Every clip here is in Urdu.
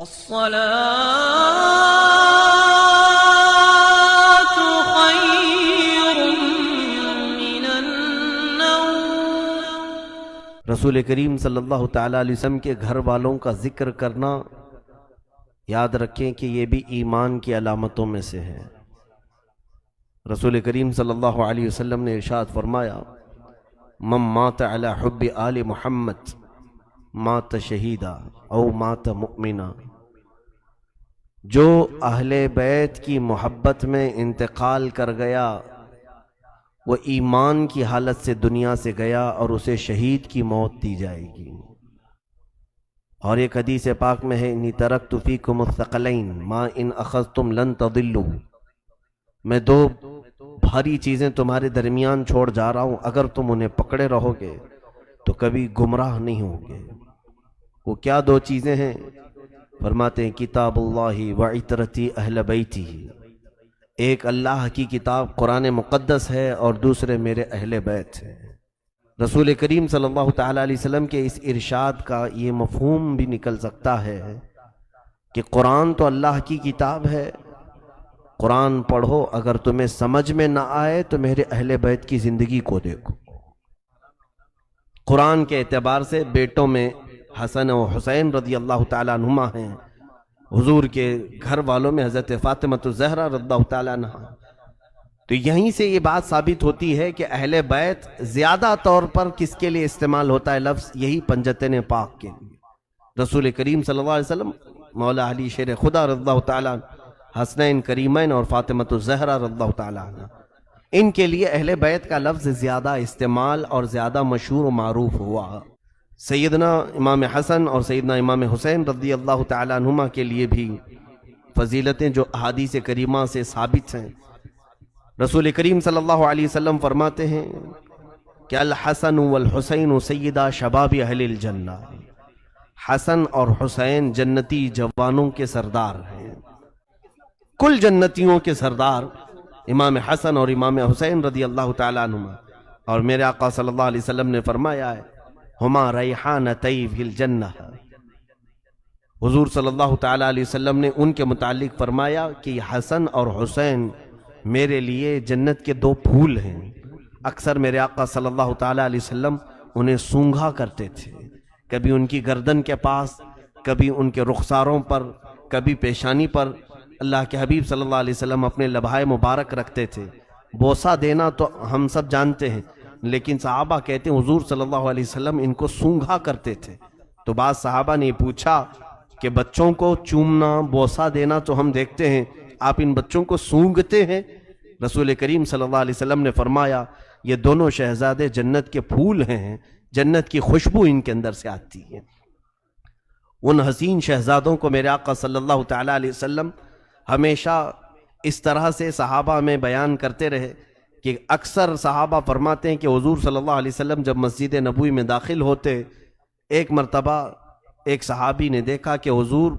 الصلاة خير من النوم۔ رسول کریم صلی اللہ تعالیٰ علیہ وسلم کے گھر والوں کا ذکر کرنا یاد رکھیں کہ یہ بھی ایمان کی علامتوں میں سے ہے۔ رسول کریم صلی اللہ علیہ وسلم نے ارشاد فرمایا، من مات علی حب آل محمد مات شہیدا او مات مؤمنا۔ جو اہل بیت کی محبت میں انتقال کر گیا وہ ایمان کی حالت سے دنیا سے گیا اور اسے شہید کی موت دی جائے گی۔ اور ایک حدیث پاک میں ہے، انی ترکت فیکم الثقلین ما ان اخذتم لن تضلوا۔ میں دو بھاری چیزیں تمہارے درمیان چھوڑ جا رہا ہوں، اگر تم انہیں پکڑے رہو گے تو کبھی گمراہ نہیں ہوگے۔ وہ کیا دو چیزیں ہیں؟ فرماتے ہیں کتاب اللہ وعطرتی اہل بیتی، ایک اللہ کی کتاب قرآن مقدس ہے اور دوسرے میرے اہل بیت ہے۔ رسول کریم صلی اللہ تعالیٰ علیہ وسلم کے اس ارشاد کا یہ مفہوم بھی نکل سکتا ہے کہ قرآن تو اللہ کی کتاب ہے، قرآن پڑھو، اگر تمہیں سمجھ میں نہ آئے تو میرے اہل بیت کی زندگی کو دیکھو۔ قرآن کے اعتبار سے بیٹوں میں حسن و حسین رضی اللہ تعالیٰ عنہما ہیں، حضور کے گھر والوں میں حضرت فاطمہ الزہرا رضی اللہ تعالیٰ عنہا۔ تو یہیں سے یہ بات ثابت ہوتی ہے کہ اہل بیت زیادہ طور پر کس کے لیے استعمال ہوتا ہے لفظ؟ یہی پنجتین پاک کے لیے۔ رسول کریم صلی اللہ علیہ وسلم، مولا علی شیر خدا رضی اللہ تعالیٰ عنہ، حسنین کریمین اور فاطمہ الزہرا رضی اللہ تعالیٰ عنہ، ان کے لیے اہل بیت کا لفظ زیادہ استعمال اور زیادہ مشہور و معروف ہوا۔ سیدنا امام حسن اور سیدنا امام حسین رضی اللہ تعالیٰ عنہما کے لیے بھی فضیلتیں جو احادیث کریمہ سے ثابت ہیں۔ رسول کریم صلی اللہ علیہ وسلم فرماتے ہیں کہ الحسن والحسین سیدہ شباب اہل الجنہ، حسن اور حسین جنتی جوانوں کے سردار ہیں، کل جنتیوں کے سردار امام حسن اور امام حسین رضی اللہ تعالیٰ عنہما۔ اور میرے آقا صلی اللہ علیہ وسلم نے فرمایا ہے، ہما ریحانتی فی الجنہ۔ حضور صلی اللہ تعالیٰ علیہ وسلم نے ان کے متعلق فرمایا کہ حسن اور حسین میرے لیے جنت کے دو پھول ہیں۔ اکثر میرے آقا صلی اللہ تعالیٰ علیہ وسلم انہیں سونگھا کرتے تھے، کبھی ان کی گردن کے پاس، کبھی ان کے رخساروں پر، کبھی پیشانی پر۔ اللہ کے حبیب صلی اللہ علیہ وسلم اپنے لبھائے مبارک رکھتے تھے۔ بوسہ دینا تو ہم سب جانتے ہیں، لیکن صحابہ کہتے ہیں حضور صلی اللہ علیہ وسلم ان کو سونگھا کرتے تھے۔ تو بعض صحابہ نے پوچھا کہ بچوں کو چومنا، بوسہ دینا تو ہم دیکھتے ہیں، آپ ان بچوں کو سونگھتے ہیں؟ رسول کریم صلی اللہ علیہ وسلم نے فرمایا یہ دونوں شہزادے جنت کے پھول ہیں، جنت کی خوشبو ان کے اندر سے آتی ہے۔ ان حسین شہزادوں کو میرے آقا صلی اللہ تعالیٰ علیہ وسلم ہمیشہ اس طرح سے صحابہ میں بیان کرتے رہے کہ اکثر صحابہ فرماتے ہیں کہ حضور صلی اللہ علیہ وسلم جب مسجد نبوی میں داخل ہوتے، ایک مرتبہ ایک صحابی نے دیکھا کہ حضور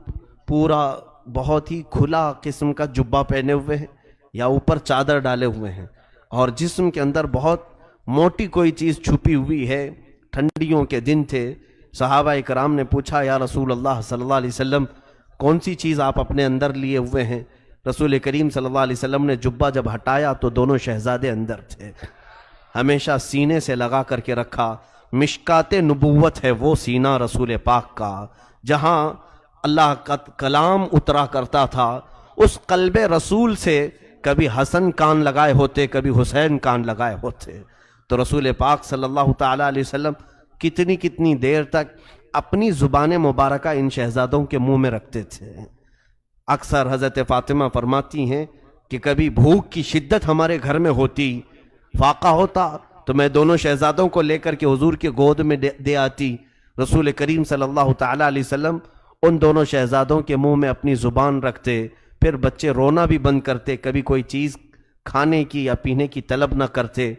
پورا بہت ہی کھلا قسم کا جبہ پہنے ہوئے ہیں یا اوپر چادر ڈالے ہوئے ہیں، اور جسم کے اندر بہت موٹی کوئی چیز چھپی ہوئی ہے۔ ٹھنڈیوں کے دن تھے، صحابہ اکرام نے پوچھا یا رسول اللہ صلی اللہ علیہ وسلم کون سی چیز آپ اپنے اندر لیے ہوئے ہیں؟ رسول کریم صلی اللہ علیہ وسلم نے جبہ جب ہٹایا تو دونوں شہزادے اندر تھے، ہمیشہ سینے سے لگا کر کے رکھا۔ مشکات نبوت ہے وہ سینہ رسول پاک کا، جہاں اللہ کا کلام اترا کرتا تھا، اس قلب رسول سے کبھی حسن کان لگائے ہوتے، کبھی حسین کان لگائے ہوتے۔ تو رسول پاک صلی اللہ تعالیٰ علیہ وسلم کتنی دیر تک اپنی زبان مبارکہ ان شہزادوں کے منہ میں رکھتے تھے۔ اکثر حضرت فاطمہ فرماتی ہیں کہ کبھی بھوک کی شدت ہمارے گھر میں ہوتی، فاقہ ہوتا، تو میں دونوں شہزادوں کو لے کر کے حضور کے گود میں دے آتی۔ رسول کریم صلی اللہ تعالیٰ علیہ وسلم ان دونوں شہزادوں کے منہ میں اپنی زبان رکھتے، پھر بچے رونا بھی بند کرتے، کبھی کوئی چیز کھانے کی یا پینے کی طلب نہ کرتے۔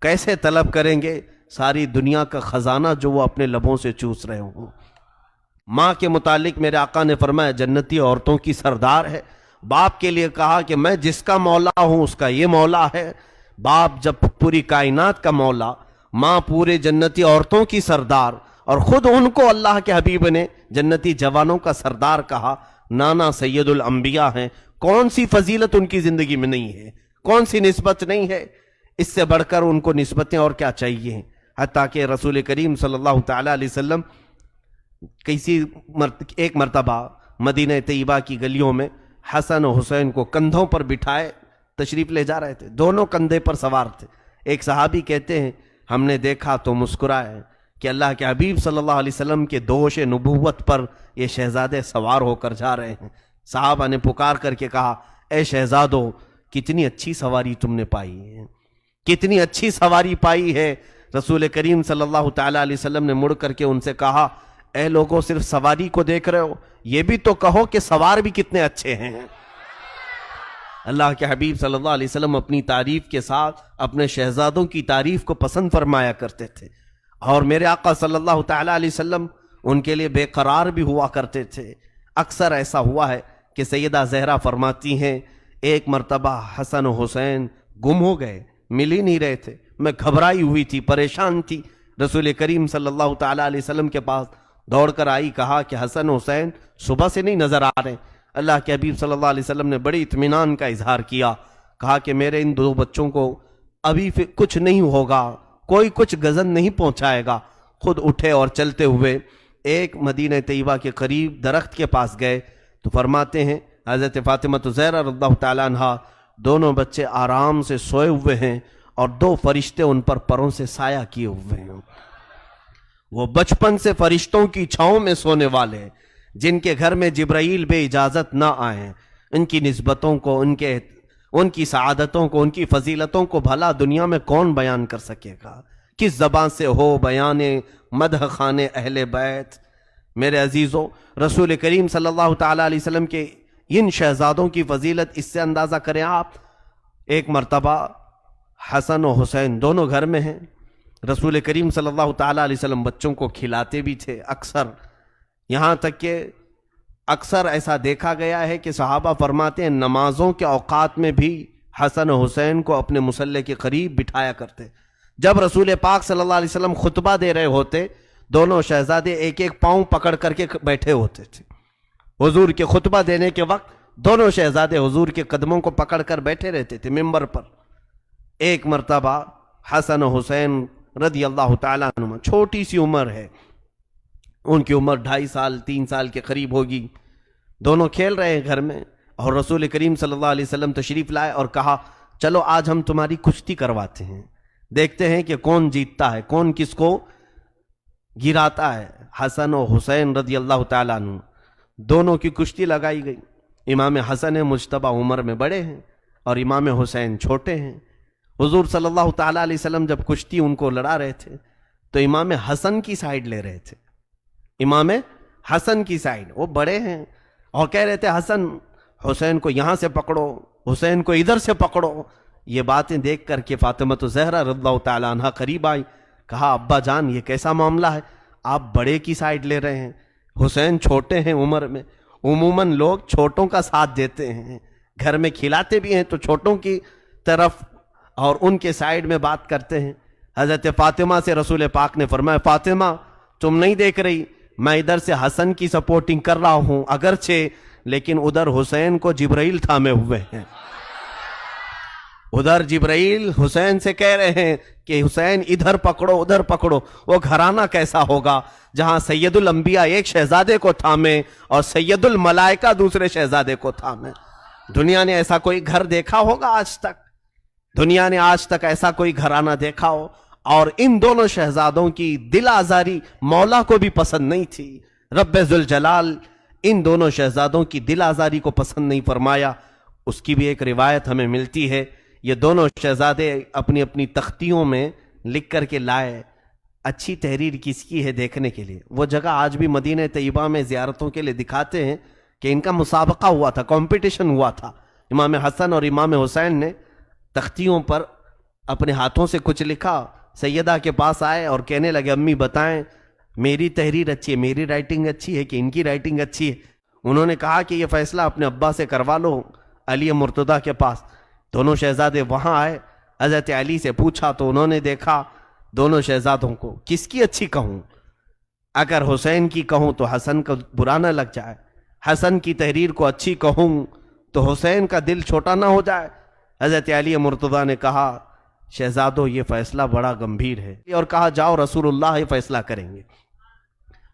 کیسے طلب کریں گے ساری دنیا کا خزانہ جو وہ اپنے لبوں سے چوس رہے ہوں؟ ماں کے متعلق میرے آقا نے فرمایا جنتی عورتوں کی سردار ہے۔ باپ کے لیے کہا کہ میں جس کا مولا ہوں اس کا یہ مولا ہے۔ باپ جب پوری کائنات کا مولا، ماں پورے جنتی عورتوں کی سردار، اور خود ان کو اللہ کے حبیب نے جنتی جوانوں کا سردار کہا، نانا سید الانبیاء ہیں، کون سی فضیلت ان کی زندگی میں نہیں ہے، کون سی نسبت نہیں ہے، اس سے بڑھ کر ان کو نسبتیں اور کیا چاہیے۔ حتیٰ کہ رسول کریم صلی اللہ تعالیٰ علیہ وسلم ایک مرتبہ مدینہ طیبہ کی گلیوں میں حسن و حسین کو کندھوں پر بٹھائے تشریف لے جا رہے تھے، دونوں کندھے پر سوار تھے۔ ایک صحابی کہتے ہیں ہم نے دیکھا تو مسکرائے کہ اللہ کے حبیب صلی اللہ علیہ وسلم کے دوش نبوت پر یہ شہزادے سوار ہو کر جا رہے ہیں۔ صحابہ نے پکار کر کے کہا، اے شہزادو، کتنی اچھی سواری تم نے پائی ہے، کتنی اچھی سواری پائی ہے۔ رسول کریم صلی اللہ تعالیٰ علیہ وسلم نے مڑ کر کے ان سے کہا، اے لوگوں، صرف سواری کو دیکھ رہے ہو، یہ بھی تو کہو کہ سوار بھی کتنے اچھے ہیں۔ اللہ کے حبیب صلی اللہ علیہ وسلم اپنی تعریف کے ساتھ اپنے شہزادوں کی تعریف کو پسند فرمایا کرتے تھے، اور میرے آقا صلی اللہ تعالیٰ علیہ وسلم ان کے لیے بے قرار بھی ہوا کرتے تھے۔ اکثر ایسا ہوا ہے کہ سیدہ زہرا فرماتی ہیں، ایک مرتبہ حسن و حسین گم ہو گئے، مل ہی نہیں رہے تھے، میں گھبرائی ہوئی تھی، پریشان تھی، رسول کریم صلی اللہ تعالیٰ علیہ وسلم کے پاس دوڑ کر آئی، کہا کہ حسن و حسین صبح سے نہیں نظر آ رہے۔ اللہ کے حبیب صلی اللہ علیہ وسلم نے بڑی اطمینان کا اظہار کیا، کہا کہ میرے ان دو بچوں کو ابھی کچھ نہیں ہوگا، کوئی کچھ گزن نہیں پہنچائے گا۔ خود اٹھے اور چلتے ہوئے ایک مدینہ طیبہ کے قریب درخت کے پاس گئے تو فرماتے ہیں حضرت فاطمہ زہرا رضی اللہ تعالیٰ عنہا، دونوں بچے آرام سے سوئے ہوئے ہیں اور دو فرشتے ان پر پروں سے سایہ کیے ہوئے ہیں۔ وہ بچپن سے فرشتوں کی چھاؤں میں سونے والے ہیں، جن کے گھر میں جبرائیل بے اجازت نہ آئیں، ان کی نسبتوں کو، ان کی سعادتوں کو، ان کی فضیلتوں کو بھلا دنیا میں کون بیان کر سکے گا؟ کس زبان سے ہو بیان مدح خان اہل بیت؟ میرے عزیزوں، رسول کریم صلی اللہ تعالیٰ علیہ وسلم کے ان شہزادوں کی فضیلت اس سے اندازہ کریں آپ۔ ایک مرتبہ حسن و حسین دونوں گھر میں ہیں، رسول کریم صلی اللہ تعالیٰ علیہ وسلم بچوں کو کھلاتے بھی تھے اکثر، یہاں تک کہ اکثر ایسا دیکھا گیا ہے کہ صحابہ فرماتے ہیں نمازوں کے اوقات میں بھی حسن و حسین کو اپنے مصلی کے قریب بٹھایا کرتے۔ جب رسول پاک صلی اللہ علیہ وسلم خطبہ دے رہے ہوتے، دونوں شہزادے ایک ایک پاؤں پکڑ کر کے بیٹھے ہوتے تھے۔ حضور کے خطبہ دینے کے وقت دونوں شہزادے حضور کے قدموں کو پکڑ کر بیٹھے رہتے تھے ممبر پر۔ ایک مرتبہ حسن و حسین رضی اللہ تعالیٰ عنہ، چھوٹی سی عمر ہے، ان کی عمر 2.5 سال 3 سال کے قریب ہوگی، دونوں کھیل رہے ہیں گھر میں، اور رسول کریم صلی اللہ علیہ وسلم تشریف لائے اور کہا چلو آج ہم تمہاری کشتی کرواتے ہیں، دیکھتے ہیں کہ کون جیتتا ہے، کون کس کو گراتا ہے۔ حسن و حسین رضی اللہ تعالیٰ عنہ دونوں کی کشتی لگائی گئی۔ امام حسن مجتبی عمر میں بڑے ہیں اور امام حسین چھوٹے ہیں۔ حضور صلی اللہ تعالیٰ علیہ وسلم جب کشتی ان کو لڑا رہے تھے تو امام حسن کی سائیڈ لے رہے تھے، امام حسن کی سائیڈ، وہ بڑے ہیں، اور کہہ رہے تھے حسن حسین کو یہاں سے پکڑو، حسین کو ادھر سے پکڑو۔ یہ باتیں دیکھ کر کے فاطمہ زہرا رضی اللہ تعالیٰ عنہ قریب آئی، کہا ابا جان یہ کیسا معاملہ ہے، آپ بڑے کی سائیڈ لے رہے ہیں، حسین چھوٹے ہیں عمر میں، عموماً لوگ چھوٹوں کا ساتھ دیتے ہیں، گھر میں کھلاتے بھی ہیں تو چھوٹوں کی طرف اور ان کے سائیڈ میں بات کرتے ہیں۔ حضرت فاطمہ سے رسول پاک نے فرمایا فاطمہ تم نہیں دیکھ رہی، میں ادھر سے حسن کی سپورٹنگ کر رہا ہوں اگرچہ، لیکن ادھر حسین کو جبرائیل تھامے ہوئے ہیں، ادھر جبرائیل حسین سے کہہ رہے ہیں کہ حسین ادھر پکڑو ادھر پکڑو۔ وہ گھرانہ کیسا ہوگا جہاں سید الانبیاء ایک شہزادے کو تھامے اور سید الملائکہ دوسرے شہزادے کو تھامے؟ دنیا نے ایسا کوئی گھر دیکھا ہوگا آج تک؟ دنیا نے آج تک ایسا کوئی گھرانہ دیکھا ہو؟ اور ان دونوں شہزادوں کی دل آزاری مولا کو بھی پسند نہیں تھی، رب ذوالجلال ان دونوں شہزادوں کی دل آزاری کو پسند نہیں فرمایا۔ اس کی بھی ایک روایت ہمیں ملتی ہے، یہ دونوں شہزادے اپنی اپنی تختیوں میں لکھ کر کے لائے، اچھی تحریر کس کی ہے دیکھنے کے لیے۔ وہ جگہ آج بھی مدینہ طیبہ میں زیارتوں کے لیے دکھاتے ہیں کہ ان کا مسابقہ ہوا تھا، کمپٹیشن ہوا تھا، امام حسن اور امام حسین نے تختیوں پر اپنے ہاتھوں سے کچھ لکھا، سیدہ کے پاس آئے اور کہنے لگے امی بتائیں میری تحریر اچھی ہے، میری رائٹنگ اچھی ہے کہ ان کی رائٹنگ اچھی ہے؟ انہوں نے کہا کہ یہ فیصلہ اپنے ابا سے کروا لو، علی مرتضیٰ کے پاس۔ دونوں شہزادے وہاں آئے، حضرت علی سے پوچھا تو انہوں نے دیکھا دونوں شہزادوں کو، کس کی اچھی کہوں؟ اگر حسین کی کہوں تو حسن کو برا نہ لگ جائے، حسن کی تحریر کو اچھی کہوں تو حسین کا دل چھوٹا نہ ہو جائے۔ حضرت علی مرتضیٰ نے کہا شہزادو یہ فیصلہ بڑا گمبھیر ہے، اور کہا جاؤ رسول اللہ یہ فیصلہ کریں گے۔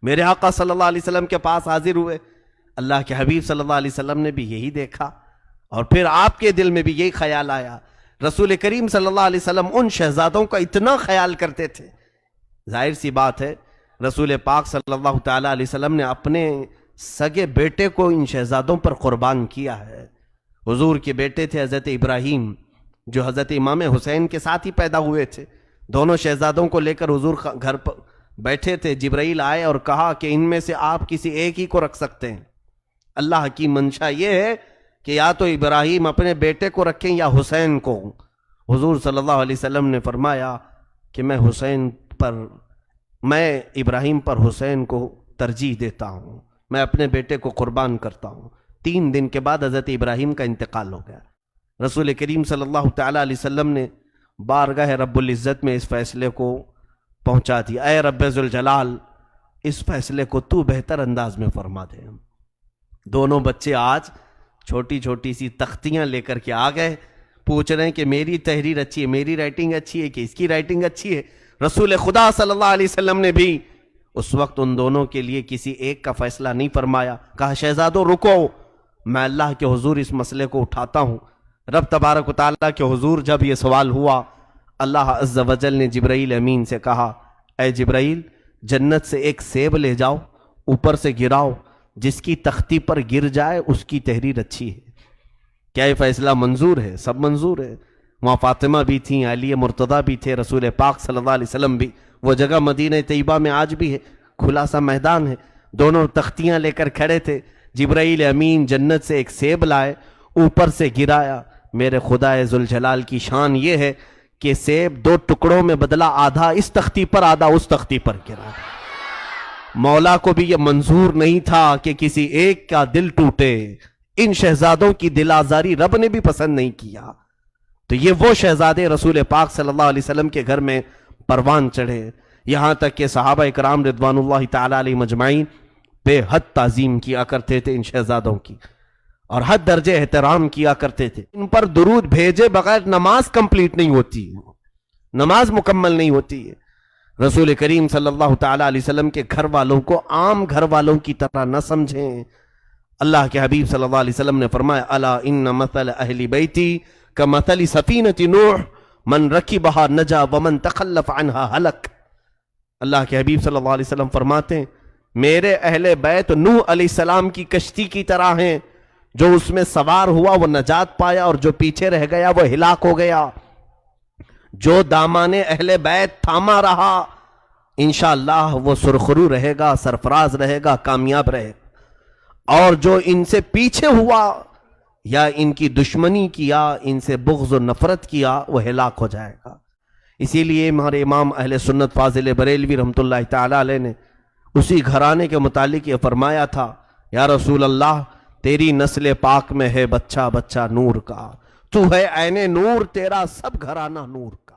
میرے آقا صلی اللہ علیہ وسلم کے پاس حاضر ہوئے، اللہ کے حبیب صلی اللہ علیہ وسلم نے بھی یہی دیکھا، اور پھر آپ کے دل میں بھی یہی خیال آیا۔ رسول کریم صلی اللہ علیہ وسلم ان شہزادوں کا اتنا خیال کرتے تھے، ظاہر سی بات ہے رسول پاک صلی اللہ تعالیٰ علیہ وسلم نے اپنے سگے بیٹے کو ان شہزادوں پر قربان کیا ہے۔ حضور کے بیٹے تھے حضرت ابراہیم، جو حضرت امام حسین کے ساتھ ہی پیدا ہوئے تھے۔ دونوں شہزادوں کو لے کر حضور گھر پر بیٹھے تھے، جبرائیل آئے اور کہا کہ ان میں سے آپ کسی ایک ہی کو رکھ سکتے ہیں۔ اللہ کی منشا یہ ہے کہ یا تو ابراہیم اپنے بیٹے کو رکھیں یا حسین کو۔ حضور صلی اللہ علیہ وسلم نے فرمایا کہ میں ابراہیم پر حسین کو ترجیح دیتا ہوں، میں اپنے بیٹے کو قربان کرتا ہوں۔ 3 دن کے بعد حضرت ابراہیم کا انتقال ہو گیا۔ رسول کریم صلی اللہ تعالیٰ علیہ وسلم نے بارگاہ رب العزت میں اس فیصلے کو پہنچا دیا۔ اے رب ذوالجلال، اس فیصلے کو تو بہتر انداز میں فرما دے۔ دونوں بچے آج چھوٹی چھوٹی سی تختیاں لے کر کے آ گئے، پوچھ رہے ہیں کہ میری تحریر اچھی ہے، میری رائٹنگ اچھی ہے کہ اس کی رائٹنگ اچھی ہے۔ رسول خدا صلی اللہ علیہ وسلم نے بھی اس وقت ان دونوں کے لیے کسی ایک کا فیصلہ نہیں فرمایا، کہا شہزادو رکو، میں اللہ کے حضور اس مسئلے کو اٹھاتا ہوں۔ رب تبارک و تعالیٰ کے حضور جب یہ سوال ہوا، اللہ عز و جل نے جبرائیل امین سے کہا اے جبرائیل، جنت سے ایک سیب لے جاؤ، اوپر سے گراؤ، جس کی تختی پر گر جائے اس کی تحریر اچھی ہے۔ کیا یہ فیصلہ منظور ہے؟ سب منظور ہے۔ وہاں فاطمہ بھی تھیں، علی مرتضیٰ بھی تھے، رسول پاک صلی اللہ علیہ وسلم بھی۔ وہ جگہ مدینہ طیبہ میں آج بھی ہے، کھلا سا میدان ہے، دونوں تختیاں لے کر کھڑے تھے۔ جبرائیل امین جنت سے ایک سیب لائے، اوپر سے گرایا۔ میرے خدا ذوالجلال کی شان یہ ہے کہ سیب 2 ٹکڑوں میں بدلا، آدھا اس تختی پر آدھا اس تختی پر گرا۔ مولا کو بھی یہ منظور نہیں تھا کہ کسی ایک کا دل ٹوٹے۔ ان شہزادوں کی دل آزاری رب نے بھی پسند نہیں کیا، تو یہ وہ شہزادے رسول پاک صلی اللہ علیہ وسلم کے گھر میں پروان چڑھے، یہاں تک کہ صحابہ اکرام رضوان اللہ تعالی علیہ مجمعین بے حد تعظیم کیا کرتے تھے ان شہزادوں کی، اور حد درجے احترام کیا کرتے تھے۔ ان پر درود بھیجے بغیر نماز کمپلیٹ نہیں ہوتی، نماز مکمل نہیں ہوتی ہے۔ رسول کریم صلی اللہ تعالیٰ علیہ وسلم کے گھر والوں کو عام گھر والوں کی طرح نہ سمجھیں۔ اللہ کے حبیب صلی اللہ علیہ وسلم نے فرمایا الا ان مثل اہل بیتی کمثل سفینۃ نوح من رکبہا نجا ومن تخلف عنہا ہلک۔ اللہ کے حبیب صلی اللہ علیہ وسلم فرماتے ہیں میرے اہل بیت نوح علیہ السلام کی کشتی کی طرح ہیں، جو اس میں سوار ہوا وہ نجات پایا، اور جو پیچھے رہ گیا وہ ہلاک ہو گیا۔ جو دامان اہل بیت تھاما رہا انشاءاللہ وہ سرخرو رہے گا، سرفراز رہے گا، کامیاب رہے گا، اور جو ان سے پیچھے ہوا یا ان کی دشمنی کیا، ان سے بغض و نفرت کیا، وہ ہلاک ہو جائے گا۔ اسی لیے ہمارے امام اہل سنت فاضل بریلوی رحمۃ اللہ تعالی علیہ نے اسی گھرانے کے متعلق یہ فرمایا تھا یا رسول اللہ تیری نسل پاک میں ہے بچہ بچہ نور کا، تو ہے عین نور، تیرا سب گھرانہ نور کا۔